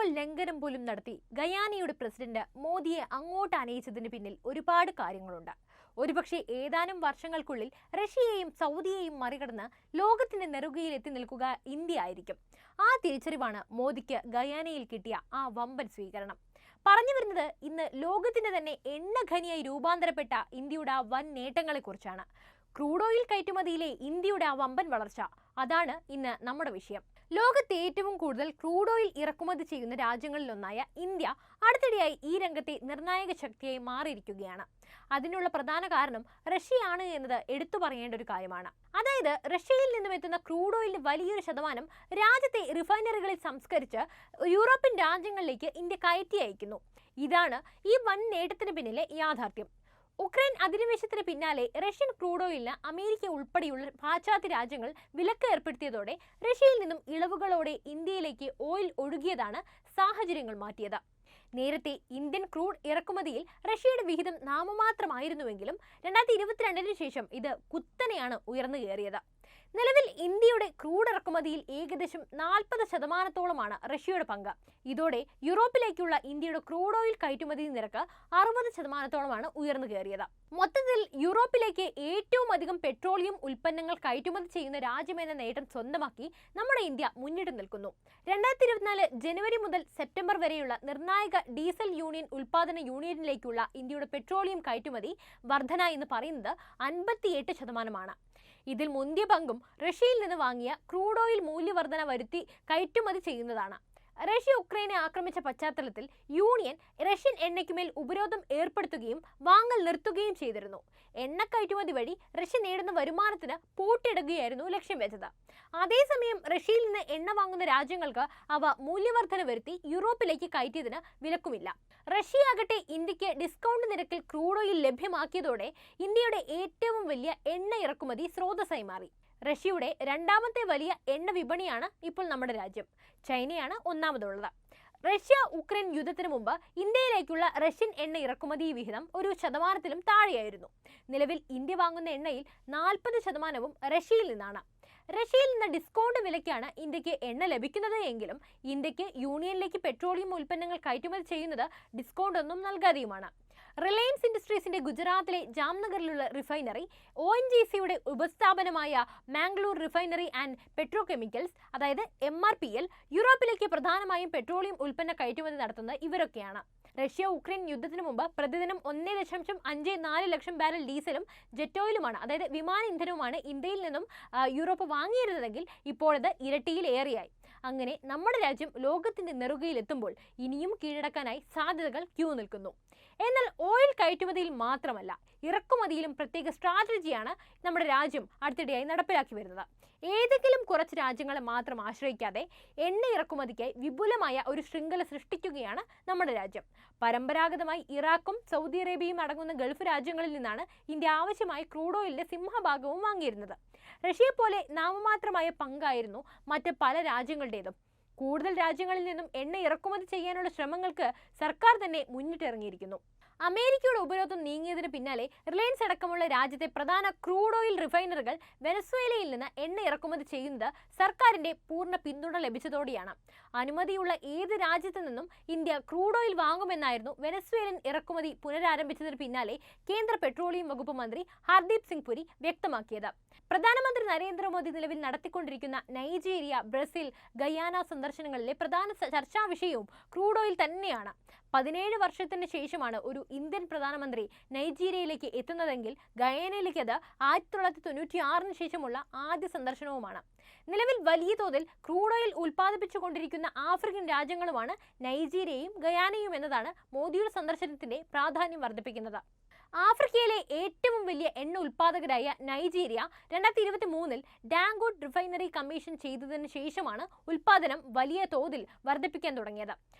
Protocol ലംഘനം പോലും നടത്തി ഗയാനയുടെ പ്രസിഡന്റ് മോദിയെ അങ്ങോട്ട് അനയിച്ചതിന് പിന്നിൽ ഒരുപാട് കാര്യങ്ങളുണ്ട്. ഒരുപക്ഷെ ഏതാനും വർഷങ്ങൾക്കുള്ളിൽ റഷ്യയെയും സൗദിയെയും മറികടന്ന് ലോകത്തിന്റെ നെറുകയിൽ എത്തി നിൽക്കുക ഇന്ത്യ ആയിരിക്കും. ആ തിരിച്ചറിവാണ് മോദിക്ക് ഗയാനയിൽ കിട്ടിയ ആ വമ്പൻ സ്വീകരണം. പറഞ്ഞു വരുന്നത് ഇന്ന് ലോകത്തിന്റെ തന്നെ എണ്ണ ഖനിയായി രൂപാന്തരപ്പെട്ട ഇന്ത്യയുടെ ആ വൻ നേട്ടങ്ങളെക്കുറിച്ചാണ്. ക്രൂഡ് ഓയിൽ കയറ്റുമതിയിലെ ഇന്ത്യയുടെ ആ വമ്പൻ വളർച്ച, അതാണ് ഇന്ന് നമ്മുടെ വിഷയം. ലോകത്തെ ഏറ്റവും കൂടുതൽ ക്രൂഡ് ഓയിൽ ഇറക്കുമതി ചെയ്യുന്ന രാജ്യങ്ങളിലൊന്നായ ഇന്ത്യ അടുത്തിടെയായി ഈ രംഗത്തെ നിർണായക ശക്തിയായി മാറിയിരിക്കുകയാണ്. അതിനുള്ള പ്രധാന കാരണം റഷ്യയാണ് എന്നത് എടുത്തു പറയേണ്ട ഒരു കാര്യമാണ്. അതായത് റഷ്യയിൽ നിന്നും എത്തുന്ന ക്രൂഡ് ഓയിലിന്റെ വലിയൊരു ശതമാനം രാജ്യത്തെ റിഫൈനറികളിൽ സംസ്കരിച്ച് യൂറോപ്യൻ രാജ്യങ്ങളിലേക്ക് ഇന്ത്യ കയറ്റി അയക്കുന്നു. ഇതാണ് ഈ വൻ നേട്ടത്തിന് പിന്നിലെ യാഥാർത്ഥ്യം. ഉക്രൈൻ അധിനിവേശത്തിന് പിന്നാലെ റഷ്യൻ ക്രൂഡ് ഓയിലിന് അമേരിക്ക ഉൾപ്പെടെയുള്ള പാശ്ചാത്യ രാജ്യങ്ങൾ വിലക്ക് ഏർപ്പെടുത്തിയതോടെ റഷ്യയിൽ നിന്നും ഇളവുകളോടെ ഇന്ത്യയിലേക്ക് ഓയിൽ ഒഴുകിയതാണ് സാഹചര്യങ്ങൾ മാറ്റിയത്. നേരത്തെ ഇന്ത്യൻ ക്രൂഡ് ഇറക്കുമതിയിൽ റഷ്യയുടെ വിഹിതം നാമമാത്രമായിരുന്നുവെങ്കിലും 2022 ശേഷം ഇത് കുത്തനെയാണ് ഉയർന്നു കയറിയത്. നിലവിൽ ഇന്ത്യയുടെ ക്രൂഡ് ഇറക്കുമതിയിൽ ഏകദേശം 40% റഷ്യയുടെ പങ്ക്. ഇതോടെ യൂറോപ്പിലേക്കുള്ള ഇന്ത്യയുടെ ക്രൂഡ് ഓയിൽ കയറ്റുമതി നിരക്ക് 60% ഉയർന്നു കയറിയത്. മൊത്തത്തിൽ യൂറോപ്പിലേക്ക് ഏറ്റവും അധികം പെട്രോളിയം ഉൽപ്പന്നങ്ങൾ കയറ്റുമതി ചെയ്യുന്ന രാജ്യമെന്ന നേട്ടം സ്വന്തമാക്കി നമ്മുടെ ഇന്ത്യ മുന്നിട്ട് നിൽക്കുന്നു. 2024 ജനുവരി മുതൽ സെപ്റ്റംബർ വരെയുള്ള നിർണായക ഡീസൽ യൂണിയൻ ഉൽപാദന യൂണിയനിലേക്കുള്ള ഇന്ത്യയുടെ പെട്രോളിയം കയറ്റുമതി വർധന എന്ന് പറയുന്നത് 58%. ഇതിൽ മുന്തിയ പങ്കും റഷ്യയിൽ നിന്ന് വാങ്ങിയ ക്രൂഡ് ഓയിൽ മൂല്യവർധന വരുത്തി കയറ്റുമതി ചെയ്യുന്നതാണ്. റഷ്യ ഉക്രൈനെ ആക്രമിച്ച പശ്ചാത്തലത്തിൽ യൂണിയൻ റഷ്യൻ എണ്ണയ്ക്കുമേൽ ഉപരോധം ഏർപ്പെടുത്തുകയും വാങ്ങൽ നിർത്തുകയും ചെയ്തിരുന്നു. എണ്ണ കയറ്റുമതി വഴി റഷ്യ നേടുന്ന വരുമാനത്തിന് പൂട്ടിയിടുകയായിരുന്നു ലക്ഷ്യം വെച്ചത്. അതേസമയം റഷ്യയിൽ നിന്ന് എണ്ണ വാങ്ങുന്ന രാജ്യങ്ങൾക്ക് അവ മൂല്യവർധന വരുത്തി യൂറോപ്പിലേക്ക് കയറ്റിയതിന് വിലക്കുമില്ല. റഷ്യയാകട്ടെ ഇന്ത്യക്ക് ഡിസ്കൗണ്ട് നിരക്കിൽ ക്രൂഡ് ഓയിൽ ലഭ്യമാക്കിയതോടെ ഇന്ത്യയുടെ ഏറ്റവും വലിയ എണ്ണ ഇറക്കുമതി സ്രോതസ്സായി മാറി. റഷ്യയുടെ രണ്ടാമത്തെ വലിയ എണ്ണ വിപണിയാണ് ഇപ്പോൾ നമ്മുടെ രാജ്യം. ചൈനയാണ് ഒന്നാമതുള്ളത്. റഷ്യ ഉക്രൈൻ യുദ്ധത്തിന് മുമ്പ് ഇന്ത്യയിലേക്കുള്ള റഷ്യൻ എണ്ണ ഇറക്കുമതി വിഹിതം 1% താഴെയായിരുന്നു. നിലവിൽ ഇന്ത്യ വാങ്ങുന്ന എണ്ണയിൽ 40% റഷ്യയിൽ നിന്നാണ്. റഷ്യയിൽ നിന്ന് ഡിസ്കൗണ്ട് വിലയ്ക്കാണ് ഇന്ത്യക്ക് എണ്ണ ലഭിക്കുന്നത് എങ്കിലും ഇന്ത്യക്ക് യൂണിയനിലേക്ക് പെട്രോളിയം ഉൽപ്പന്നങ്ങൾ കയറ്റുമതി ചെയ്യുന്നത് ഡിസ്കൗണ്ട് ഒന്നും നൽകാതെയുമാണ്. റിലയൻസ് ഇൻഡസ്ട്രീസിന്റെ ഗുജറാത്തിലെ ജാംനഗറിലുള്ള റിഫൈനറി ONGCയുടെ ഉപസ്ഥാപനമായ മാംഗ്ലൂർ റിഫൈനറി ആൻഡ് പെട്രോകെമിക്കൽസ് അതായത് MRPL യൂറോപ്പിലേക്ക് പ്രധാനമായും പെട്രോളിയം ഉൽപ്പന്ന കയറ്റുമതി നടത്തുന്നത് ഇവരൊക്കെയാണ്. റഷ്യ ഉക്രൈൻ യുദ്ധത്തിന് മുമ്പ് പ്രതിദിനം 1.54 ലക്ഷം ബാരൽ ഡീസലും ജെറ്റ് ഓയിലുമാണ്, അതായത് വിമാന ഇന്ധനവുമാണ് ഇന്ത്യയിൽ നിന്നും യൂറോപ്പ് വാങ്ങിയിരുന്നതെങ്കിൽ ഇപ്പോഴത് ഇരട്ടിയിലേറെയായി. അങ്ങനെ നമ്മുടെ രാജ്യം ലോകത്തിന്റെ നെറുകയിൽ എത്തുമ്പോൾ ഇനിയും കീഴടക്കാനായി സാധ്യതകൾ ക്യൂ നിൽക്കുന്നു. എന്നാൽ ഓയിൽ കയറ്റുമതിയിൽ മാത്രമല്ല, ഇറക്കുമതിയിലും പ്രത്യേക സ്ട്രാറ്റജിയാണ് നമ്മുടെ രാജ്യം അടുത്തിടെയായി നടപ്പിലാക്കി വരുന്നത്. ഏതെങ്കിലും കുറച്ച് രാജ്യങ്ങളെ മാത്രം ആശ്രയിക്കാതെ എണ്ണ ഇറക്കുമതിക്കായി വിപുലമായ ഒരു ശൃംഖല സൃഷ്ടിക്കുകയാണ് നമ്മുടെ രാജ്യം. പരമ്പരാഗതമായി ഇറാഖും സൗദി അറേബ്യയും അടങ്ങുന്ന ഗൾഫ് രാജ്യങ്ങളിൽ നിന്നാണ് ഇന്ത്യ ആവശ്യമായ ക്രൂഡ് ഓയിലിന്റെ സിംഹഭാഗവും വാങ്ങിയിരുന്നത്. റഷ്യയെപ്പോലെ നാമമാത്രമായ പങ്കായിരുന്നു മറ്റ് പല രാജ്യങ്ങളുടേതും. കൂടുതൽ രാജ്യങ്ങളിൽ നിന്നും എണ്ണ ഇറക്കുമതി ചെയ്യാനുള്ള ശ്രമങ്ങൾക്ക് സർക്കാർ തന്നെ മുന്നിട്ടിറങ്ങിയിരിക്കുന്നു. അമേരിക്കയുടെ ഉപരോധം നീങ്ങിയതിന് പിന്നാലെ റിലയൻസ് അടക്കമുള്ള രാജ്യത്തെ പ്രധാന ക്രൂഡ് ഓയിൽ റിഫൈനറികൾ വെനസ്വേലയിൽ നിന്ന് എണ്ണ ഇറക്കുമതി ചെയ്യുന്നത് സർക്കാരിന്റെ പൂർണ്ണ പിന്തുണ ലഭിച്ചതോടെയാണ്. അനുമതിയുള്ള ഏത് രാജ്യത്തു നിന്നും ഇന്ത്യ ക്രൂഡ് ഓയിൽ വാങ്ങുമെന്നായിരുന്നു വെനസ്വേലൻ ഇറക്കുമതി പുനരാരംഭിച്ചതിന് പിന്നാലെ കേന്ദ്ര പെട്രോളിയം വകുപ്പ് മന്ത്രി ഹർദീപ് സിംഗ് പുരി വ്യക്തമാക്കിയത്. പ്രധാനമന്ത്രി നരേന്ദ്രമോദി നിലവിൽ നടത്തിക്കൊണ്ടിരിക്കുന്ന നൈജീരിയ, ബ്രസീൽ, ഗയാന സന്ദർശനങ്ങളിലെ പ്രധാന ചർച്ചാ വിഷയവും ക്രൂഡ് ഓയിൽ തന്നെയാണ്. 17 വർഷത്തിന് ശേഷമാണ് ഒരു ഇന്ത്യൻ പ്രധാനമന്ത്രി നൈജീരിയയിലേക്ക് എത്തുന്നതെങ്കിൽ ഗയാനയിലേക്ക് അത് 1996 ശേഷമുള്ള ആദ്യ സന്ദർശനവുമാണ്. നിലവിൽ വലിയ തോതിൽ ക്രൂഡ് ഓയിൽ ഉൽപ്പാദിപ്പിച്ചുകൊണ്ടിരിക്കുന്ന ആഫ്രിക്കൻ രാജ്യങ്ങളുമാണ് നൈജീരിയയും ഗയാനയും എന്നതാണ് മോദിയുടെ സന്ദർശനത്തിന്റെ പ്രാധാന്യം വർദ്ധിപ്പിക്കുന്നത്. ആഫ്രിക്കയിലെ ഏറ്റവും വലിയ എണ്ണ ഉൽപ്പാദകരായ നൈജീരിയ 2023 ഡാങ്കോട്ട് റിഫൈനറി കമ്മീഷൻ ചെയ്തതിന് ശേഷമാണ് ഉൽപ്പാദനം വലിയ തോതിൽ വർദ്ധിപ്പിക്കാൻ തുടങ്ങിയത്.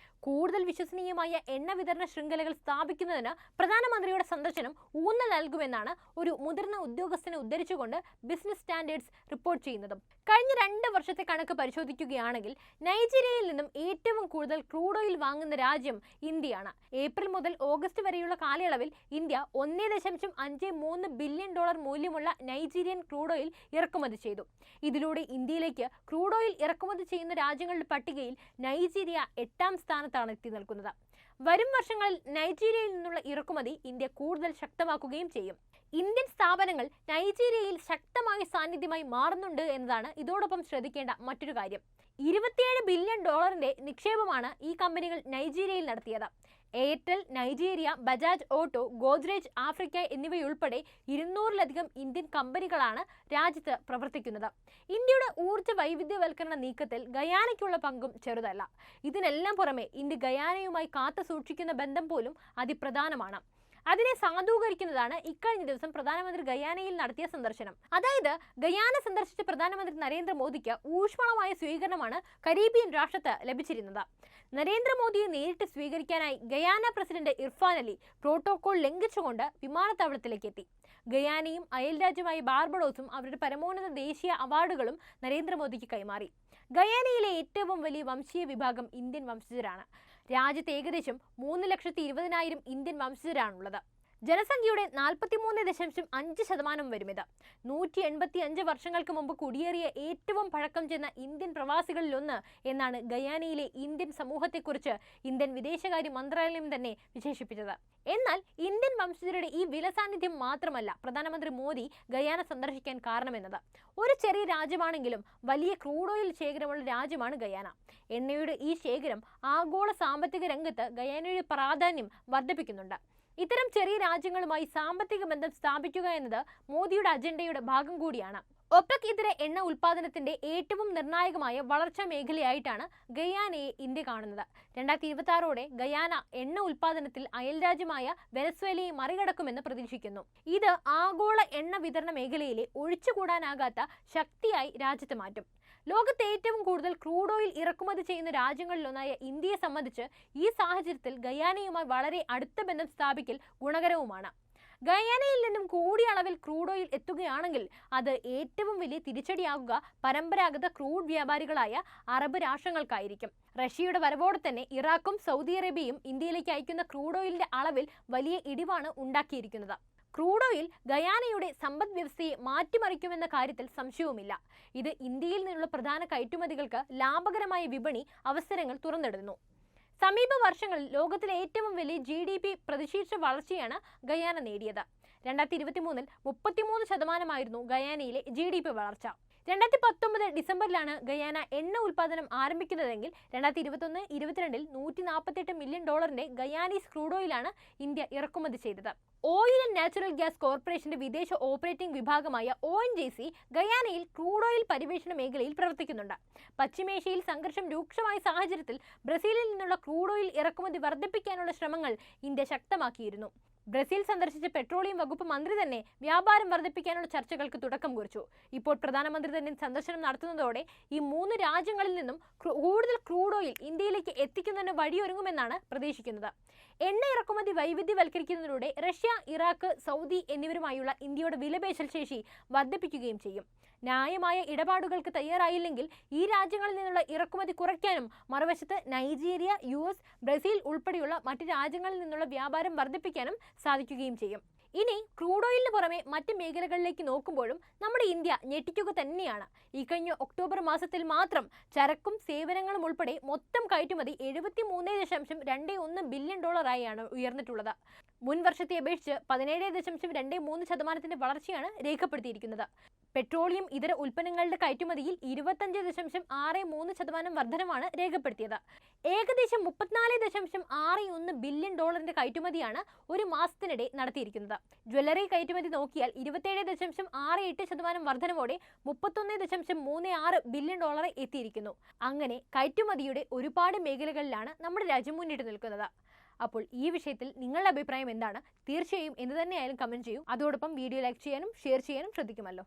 കൂടുതൽ വിശ്വസനീയമായ എണ്ണ വിതരണ ശൃംഖലകൾ സ്ഥാപിക്കുന്നതിന് പ്രധാനമന്ത്രിയുടെ സന്ദർശനം ഊന്നൽ നൽകുമെന്നാണ് ഒരു മുതിർന്ന ഉദ്യോഗസ്ഥനെ ഉദ്ധരിച്ചുകൊണ്ട് ബിസിനസ് സ്റ്റാൻഡേർഡ്സ് റിപ്പോർട്ട് ചെയ്യുന്നതും. കഴിഞ്ഞ 2 വർഷത്തെ കണക്ക് പരിശോധിക്കുകയാണെങ്കിൽ നൈജീരിയയിൽ നിന്നും ഏറ്റവും കൂടുതൽ ക്രൂഡ് ഓയിൽ വാങ്ങുന്ന രാജ്യം ഇന്ത്യയാണ്. ഏപ്രിൽ മുതൽ ഓഗസ്റ്റ് വരെയുള്ള കാലയളവിൽ ഇന്ത്യ $1.53 ബില്യൺ മൂല്യമുള്ള നൈജീരിയൻ ക്രൂഡ് ഓയിൽ ഇറക്കുമതി ചെയ്തു. ഇതിലൂടെ ഇന്ത്യയിലേക്ക് ക്രൂഡ് ഓയിൽ ഇറക്കുമതി ചെയ്യുന്ന രാജ്യങ്ങളുടെ പട്ടികയിൽ നൈജീരിയ 8ാം സ്ഥാനത്താണ് എത്തി നിൽക്കുന്നത്. വരും വർഷങ്ങളിൽ നൈജീരിയയിൽ നിന്നുള്ള ഇറക്കുമതി ഇന്ത്യ കൂടുതൽ ശക്തമാക്കുകയും ചെയ്യും. ഇന്ത്യൻ സ്ഥാപനങ്ങൾ നൈജീരിയയിൽ ശക്തമായ സാന്നിധ്യമായി മാറുന്നുണ്ട് എന്നതാണ് ഇതോടൊപ്പം ശ്രദ്ധിക്കേണ്ട മറ്റൊരു കാര്യം. $27 ബില്യൺ നിക്ഷേപമാണ് ഈ കമ്പനികൾ നൈജീരിയയിൽ നടത്തിയത്. Airtel Nigeria, Bajaj auto, Godrej Africa എന്നിവയുൾപ്പെടെ 200-ലധികം ഇന്ത്യൻ കമ്പനികളാണ് രാജ്യത്ത് പ്രവർത്തിക്കുന്നത്. ഇന്ത്യയുടെ ഊർജ്ജ വൈവിധ്യവൽക്കരണ നീക്കത്തിൽ ഗയാനയ്ക്കുള്ള പങ്കും ചെറുതല്ല. ഇതിനെല്ലാം പുറമെ ഇന്ത്യ ഗയാനയുമായി കാത്തു സൂക്ഷിക്കുന്ന ബന്ധം പോലും അതിപ്രധാനമാണ്. അതിനെ സാധൂകരിക്കുന്നതാണ് ഇക്കഴിഞ്ഞ ദിവസം പ്രധാനമന്ത്രി ഗയാനയിൽ നടത്തിയ സന്ദർശനം. അതായത് ഗയാന സന്ദർശിച്ച പ്രധാനമന്ത്രി നരേന്ദ്രമോദിക്ക് ഊഷ്മളമായ സ്വീകരണമാണ് കരീബിയൻ രാഷ്ട്രത്ത് ലഭിച്ചിരുന്നത്. നരേന്ദ്രമോദിയെ നേരിട്ട് സ്വീകരിക്കാനായി Guyana president Irfan Ali protocol ലംഘിച്ചുകൊണ്ട് വിമാനത്താവളത്തിലേക്ക് എത്തി. ഗയാനയും അയൽരാജ്യമായ ബാർബഡോസും അവരുടെ പരമോന്നത ദേശീയ അവാർഡുകളും നരേന്ദ്രമോദിക്ക് കൈമാറി. ഗയാനയിലെ ഏറ്റവും വലിയ വംശീയ വിഭാഗം ഇന്ത്യൻ വംശജരാണ്. രാജ്യത്ത് ഏകദേശം 3,20,000 ഇന്ത്യൻ വംശജരാണുള്ളത്. ജനസംഖ്യയുടെ 43.5% വരും ഇത്. 185 വർഷങ്ങൾക്ക് മുമ്പ് കുടിയേറിയ ഏറ്റവും പഴക്കം ചെന്ന ഇന്ത്യൻ പ്രവാസികളിലൊന്ന് എന്നാണ് ഗയാനയിലെ ഇന്ത്യൻ സമൂഹത്തെക്കുറിച്ച് ഇന്ത്യൻ വിദേശകാര്യ മന്ത്രാലയം തന്നെ വിശേഷിപ്പിച്ചത്. എന്നാൽ ഇന്ത്യൻ വംശജരുടെ ഈ വിലസാന്നിധ്യം മാത്രമല്ല പ്രധാനമന്ത്രി മോദി ഗയാന സന്ദർശിക്കാൻ കാരണമെന്നത്. ഒരു ചെറിയ രാജ്യമാണെങ്കിലും വലിയ ക്രൂഡ് ഓയിൽ ശേഖരമുള്ള രാജ്യമാണ് ഗയാന. എണ്ണയുടെ ഈ ശേഖരം ആഗോള സാമ്പത്തിക രംഗത്ത് ഗയാനയുടെ പ്രാധാന്യം വർദ്ധിപ്പിക്കുന്നുണ്ട്. ഇത്തരം ചെറിയ രാജ്യങ്ങളുമായി സാമ്പത്തിക ബന്ധം സ്ഥാപിക്കുക എന്നത് മോദിയുടെ അജണ്ടയുടെ ഭാഗം കൂടിയാണ്. ഒപെക് ഇതര എണ്ണ ഉൽപാദനത്തിന്റെ ഏറ്റവും നിർണായകമായ വളർച്ചാ മേഖലയായിട്ടാണ് ഗയാനയെ ഇന്ത്യ കാണുന്നത്. 2026ഓടെ ഗയാന എണ്ണ ഉൽപാദനത്തിൽ അയൽരാജ്യമായ വെനസ്വേലയെ മറികടക്കുമെന്ന് പ്രതീക്ഷിക്കുന്നു. ഇത് ആഗോള എണ്ണ വിതരണ മേഖലയിലെ ഒഴിച്ചുകൂടാനാകാത്ത ശക്തിയായി രാജ്യത്ത് മാറ്റും. ലോകത്തെ ഏറ്റവും കൂടുതൽ ക്രൂഡ് ഓയിൽ ഇറക്കുമതി ചെയ്യുന്ന രാജ്യങ്ങളിലൊന്നായ ഇന്ത്യയെ സംബന്ധിച്ച് ഈ സാഹചര്യത്തിൽ ഗയാനയുമായി വളരെ അടുത്ത ബന്ധം സ്ഥാപിക്കൽ ഗുണകരവുമാണ്. ഗയാനയിൽ നിന്നും കൂടിയ അളവിൽ ക്രൂഡ് ഓയിൽ എത്തുകയാണെങ്കിൽ അത് ഏറ്റവും വലിയ തിരിച്ചടിയാകുക പരമ്പരാഗത ക്രൂഡ് വ്യാപാരികളായ അറബ് രാഷ്ട്രങ്ങൾക്കായിരിക്കും. റഷ്യയുടെ വരവോടെ തന്നെ ഇറാഖും സൗദി അറേബ്യയും ഇന്ത്യയിലേക്ക് അയക്കുന്ന ക്രൂഡ് ഓയിലിന്റെ അളവിൽ വലിയ ഇടിവാണ് ഉണ്ടാക്കിയിരിക്കുന്നത്. ക്രൂഡ് ഓയിൽ ഗയാനയുടെ സമ്പദ് വ്യവസ്ഥയെ മാറ്റിമറിക്കുമെന്ന കാര്യത്തിൽ സംശയവുമില്ല. ഇത് ഇന്ത്യയിൽ നിന്നുള്ള പ്രധാന കയറ്റുമതികൾക്ക് ലാഭകരമായ വിപണി അവസരങ്ങൾ തുറന്നിടുന്നു. സമീപ വർഷങ്ങളിൽ ലോകത്തിലെ ഏറ്റവും വലിയ GDP പ്രതിശീർഷ വളർച്ചയാണ് ഗയാന നേടിയത്. 2023-ൽ 33% ഗയാനയിലെ GDP വളർച്ച. 2019 ഡിസംബറിലാണ് ഗയാന എണ്ണ ഉൽപാദനം ആരംഭിക്കുന്നതെങ്കിൽ 2021-22-ൽ $148 മില്യൺ ഗയാനീസ് ക്രൂഡ് ഓയിലാണ് ഇന്ത്യ ഇറക്കുമതി ചെയ്തത്. ഓയിൽ ആൻഡ് നാച്ചുറൽ ഗ്യാസ് കോർപ്പറേഷന്റെ വിദേശ ഓപ്പറേറ്റിംഗ് വിഭാഗമായ ONGC ഗയാനയിൽ ക്രൂഡ് ഓയിൽ പരിവേഷണ മേഖലയിൽ പ്രവർത്തിക്കുന്നുണ്ട്. പശ്ചിമേഷ്യയിൽ സംഘർഷം രൂക്ഷമായ സാഹചര്യത്തിൽ ബ്രസീലിൽ നിന്നുള്ള ക്രൂഡ് ഓയിൽ ഇറക്കുമതി വർദ്ധിപ്പിക്കാനുള്ള ശ്രമങ്ങൾ ഇന്ത്യ ശക്തമാക്കിയിരുന്നു. ബ്രസീൽ സന്ദർശിച്ച പെട്രോളിയം വകുപ്പ് മന്ത്രി തന്നെ വ്യാപാരം വർദ്ധിപ്പിക്കാനുള്ള ചർച്ചകൾക്ക് തുടക്കം കുറിച്ചു. ഇപ്പോൾ പ്രധാനമന്ത്രി തന്നെ സന്ദർശനം നടത്തുന്നതോടെ ഈ 3 രാജ്യങ്ങളിൽ നിന്നും കൂടുതൽ ക്രൂഡ് ഓയിൽ ഇന്ത്യയിലേക്ക് എത്തിക്കുന്നതിന് വഴിയൊരുങ്ങുമെന്നാണ് പ്രതീക്ഷിക്കുന്നത്. എണ്ണ ഇറക്കുമതി വൈവിധ്യവൽക്കരിക്കുന്നതിലൂടെ റഷ്യ, ഇറാഖ്, സൗദി എന്നിവരുമായുള്ള ഇന്ത്യയുടെ വിലപേശൽ ശേഷി വർദ്ധിപ്പിക്കുകയും ചെയ്യും. ന്യായമായ ഇടപാടുകൾക്ക് തയ്യാറായില്ലെങ്കിൽ ഈ രാജ്യങ്ങളിൽ നിന്നുള്ള ഇറക്കുമതി കുറയ്ക്കാനും മറുവശത്ത് നൈജീരിയ, US, ബ്രസീൽ ഉൾപ്പെടെയുള്ള മറ്റ് രാജ്യങ്ങളിൽ നിന്നുള്ള വ്യാപാരം വർദ്ധിപ്പിക്കാനും സാധിക്കുകയും ചെയ്യും. ഇനി ക്രൂഡ് ഓയിലിന് പുറമെ മറ്റ് മേഖലകളിലേക്ക് നോക്കുമ്പോഴും നമ്മുടെ ഇന്ത്യ ഞെട്ടിക്കുക തന്നെയാണ്. ഈ കഴിഞ്ഞ ഒക്ടോബർ മാസത്തിൽ മാത്രം ചരക്കും സേവനങ്ങളും ഉൾപ്പെടെ മൊത്തം കയറ്റുമതി $73.21 ബില്യൺ ആയാണ് ഉയർന്നിട്ടുള്ളത്. മുൻ വർഷത്തെ അപേക്ഷിച്ച് 17.23% വളർച്ചയാണ് രേഖപ്പെടുത്തിയിരിക്കുന്നത്. പെട്രോളിയം ഇതര ഉൽപ്പന്നങ്ങളുടെ കയറ്റുമതിയിൽ 25.63% വർധനമാണ് രേഖപ്പെടുത്തിയത്. ഏകദേശം $34.61 ബില്യൺ കയറ്റുമതിയാണ് ഒരു മാസത്തിനിടെ നടത്തിയിരിക്കുന്നത്. ജ്വല്ലറി കയറ്റുമതി നോക്കിയാൽ 27.68% വർധനവോടെ $31.36 ബില്യൺ എത്തിയിരിക്കുന്നു. അങ്ങനെ കയറ്റുമതിയുടെ ഒരുപാട് മേഖലകളിലാണ് നമ്മുടെ രാജ്യം മുന്നിട്ട് നിൽക്കുന്നത്. അപ്പോൾ ഈ വിഷയത്തിൽ നിങ്ങളുടെ അഭിപ്രായം എന്താണ്? തീർച്ചയായും എന്ത് തന്നെയായാലും കമന്റ് ചെയ്യൂ. അതോടൊപ്പം വീഡിയോ ലൈക്ക് ചെയ്യാനും ഷെയർ ചെയ്യാനും ശ്രദ്ധിക്കുമല്ലോ.